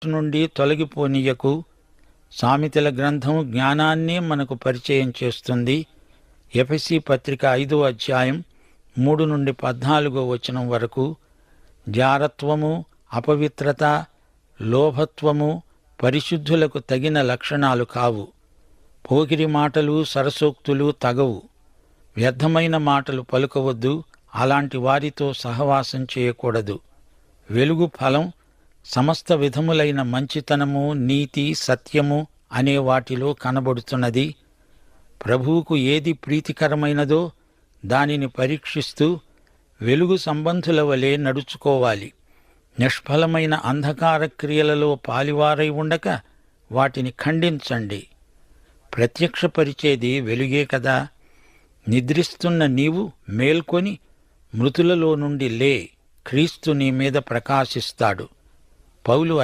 నుండి తొలగిపోనీయకు. సామెతల గ్రంథం జ్ఞానాన్నే మనకు పరిచయం చేస్తుంది. ఎఫెసీ పత్రిక 5వ అధ్యాయం 3-14 వరకు. జారత్వము, అపవిత్రత, లోభత్వము పరిశుద్ధులకు తగిన లక్షణాలు కావు. పోకిరి మాటలు, సరసోక్తులు తగవు. వ్యర్థమైన మాటలు పలుకవద్దు. అలాంటి వారితో సహవాసం చేయకూడదు. వెలుగు ఫలం సమస్త విధములైన మంచితనము, నీతి, సత్యము అనే వాటిలో కనబడుతున్నది. ప్రభువుకు ఏది ప్రీతికరమైనదో దానిని పరీక్షిస్తూ వెలుగు సంబంధుల వలె నడుచుకోవాలి. నిష్ఫలమైన అంధకార క్రియలలో పాలివారై ఉండక వాటిని ఖండించండి. ప్రత్యక్షపరిచేది వెలుగే కదా. నిద్రిస్తున్న నీవు మేల్కొని మృతులలో నుండి లే, క్రీస్తు నీ మీద ప్రకాశిస్తాడు. పౌలు